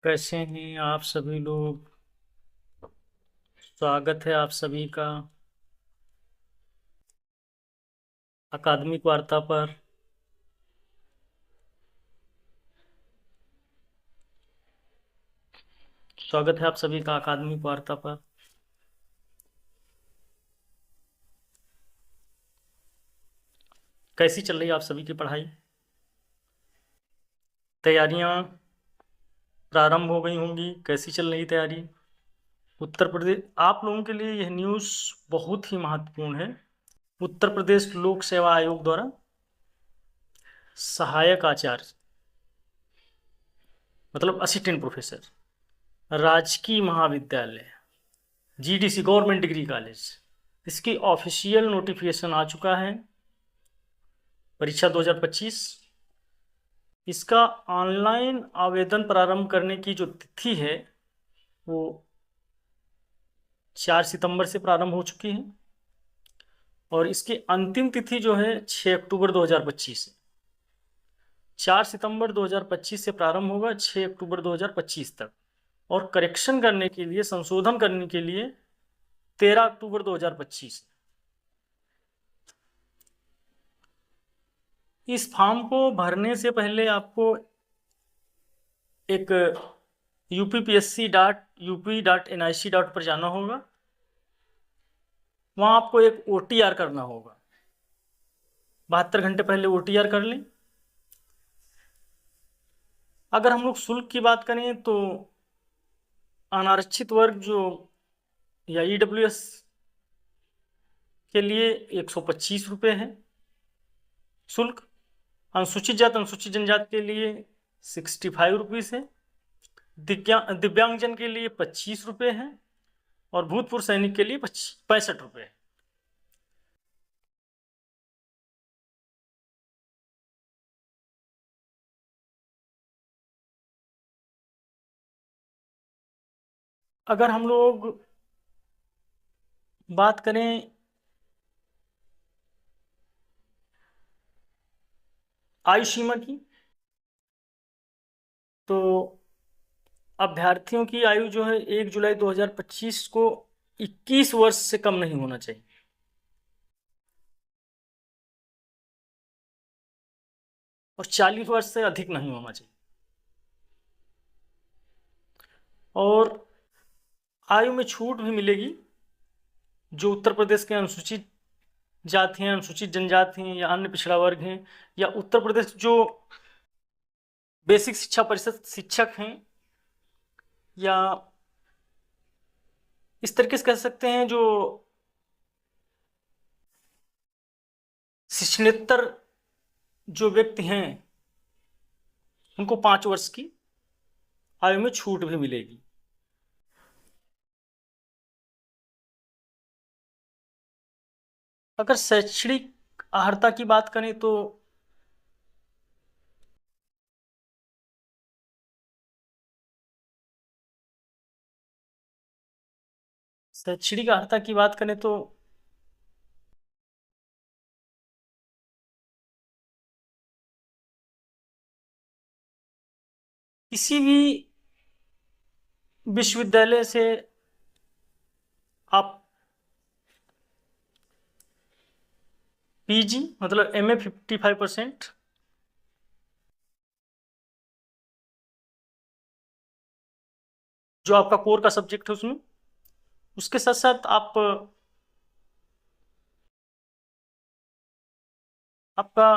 कैसे हैं आप सभी लोग। स्वागत है आप सभी का अकादमिक वार्ता पर। स्वागत है आप सभी का अकादमिक वार्ता पर। कैसी चल रही है आप सभी की पढ़ाई? तैयारियां प्रारंभ हो गई होंगी। कैसी चल रही तैयारी? उत्तर प्रदेश, आप लोगों के लिए यह न्यूज़ बहुत ही महत्वपूर्ण है। उत्तर प्रदेश लोक सेवा आयोग द्वारा सहायक आचार्य मतलब असिस्टेंट प्रोफेसर राजकीय महाविद्यालय जीडीसी गवर्नमेंट डिग्री कॉलेज, इसकी ऑफिशियल नोटिफिकेशन आ चुका है। परीक्षा 2025, इसका ऑनलाइन आवेदन प्रारंभ करने की जो तिथि है वो 4 सितंबर से प्रारंभ हो चुकी है और इसकी अंतिम तिथि जो है 6 अक्टूबर 2025 है। 4 सितंबर 2025 से प्रारंभ होगा 6 अक्टूबर 2025 तक, और करेक्शन करने के लिए, संशोधन करने के लिए 13 अक्टूबर 2025। इस फॉर्म को भरने से पहले आपको एक upsc.up.nic. पर जाना होगा। वहाँ आपको एक OTR करना होगा। 72 घंटे पहले OTR कर लें। अगर हम लोग शुल्क की बात करें तो अनारक्षित वर्ग जो या EWS के लिए 125 रुपये है शुल्क। अनुसूचित जाति अनुसूचित जनजाति के लिए 65 रुपीज़ है। दिव्यांगजन के लिए 25 रुपये है और भूतपूर्व सैनिक के लिए 65 रुपये है। अगर हम लोग बात करें आयु सीमा की, तो अभ्यर्थियों की आयु जो है 1 जुलाई 2025 को 21 वर्ष से कम नहीं होना चाहिए और 40 वर्ष से अधिक नहीं होना चाहिए। और आयु में छूट भी मिलेगी जो उत्तर प्रदेश के अनुसूचित जाति हैं, अनुसूचित जनजाति हैं या अन्य पिछड़ा वर्ग हैं, या उत्तर प्रदेश जो बेसिक शिक्षा परिषद शिक्षक हैं, या इस तरीके से कह सकते हैं जो शिक्षणेतर जो व्यक्ति हैं उनको 5 वर्ष की आयु में छूट भी मिलेगी। अगर शैक्षणिक अर्हता की बात करें तो शैक्षणिक अर्हता की बात करें तो किसी भी विश्वविद्यालय से आप PG मतलब MA 55%, जो आपका कोर का सब्जेक्ट है उसमें, उसके साथ साथ आपका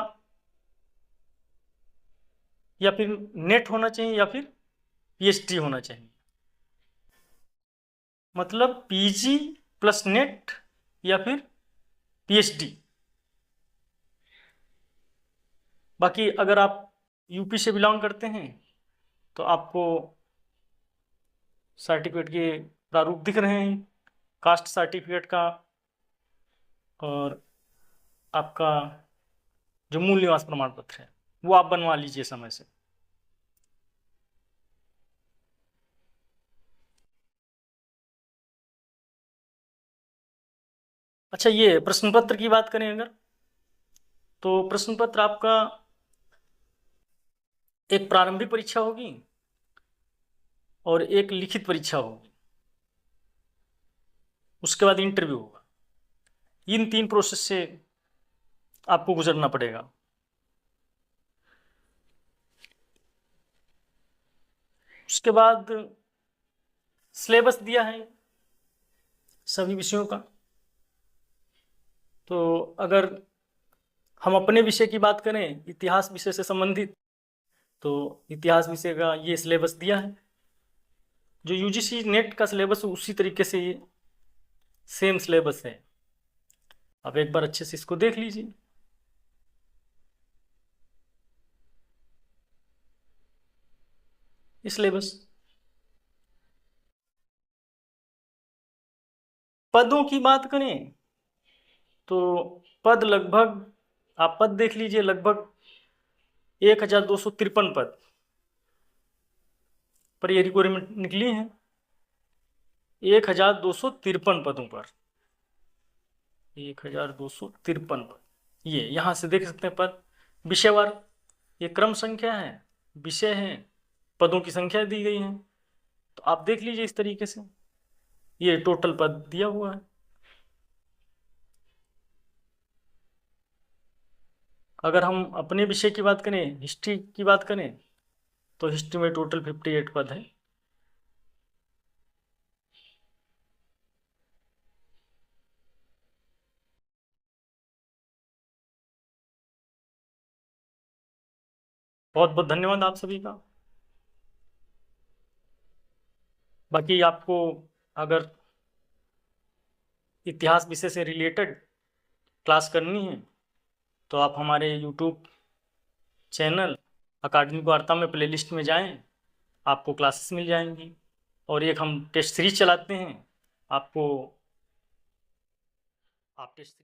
या फिर नेट होना चाहिए या फिर PhD होना चाहिए। मतलब PG प्लस नेट या फिर PhD। बाकी अगर आप यूपी से बिलोंग करते हैं तो आपको सर्टिफिकेट के प्रारूप दिख रहे हैं, कास्ट सर्टिफिकेट का और आपका जो मूल निवास प्रमाण पत्र है वो आप बनवा लीजिए समय से। अच्छा, ये प्रश्न पत्र की बात करें अगर, तो प्रश्न पत्र आपका एक प्रारंभिक परीक्षा होगी और एक लिखित परीक्षा होगी, उसके बाद इंटरव्यू होगा। इन 3 प्रोसेस से आपको गुजरना पड़ेगा। उसके बाद सिलेबस दिया है सभी विषयों का। तो अगर हम अपने विषय की बात करें, इतिहास विषय से संबंधित, तो इतिहास विषय का ये सिलेबस दिया है। जो यूजीसी नेट का सिलेबस है उसी तरीके से ये सेम सिलेबस है। आप एक बार अच्छे से इसको देख लीजिए। इस सिलेबस पदों की बात करें तो पद लगभग, आप पद देख लीजिए, लगभग 1253 पद पर ये रिक्वायरमेंट निकली है। 1253 पदों पर, 1253 पद। ये यहाँ से देख सकते हैं पद विषयवार, ये क्रम संख्या है, विषय है, पदों की संख्या दी गई है। तो आप देख लीजिए इस तरीके से ये टोटल पद दिया हुआ है। अगर हम अपने विषय की बात करें, हिस्ट्री की बात करें, तो हिस्ट्री में टोटल 58 पद है। बहुत बहुत धन्यवाद आप सभी का। बाकी आपको अगर इतिहास विषय से रिलेटेड क्लास करनी है तो आप हमारे यूट्यूब चैनल अकादमिक वार्ता में प्लेलिस्ट में जाएं, आपको क्लासेस मिल जाएंगी। और एक हम टेस्ट सीरीज चलाते हैं, आपको आप टेस्ट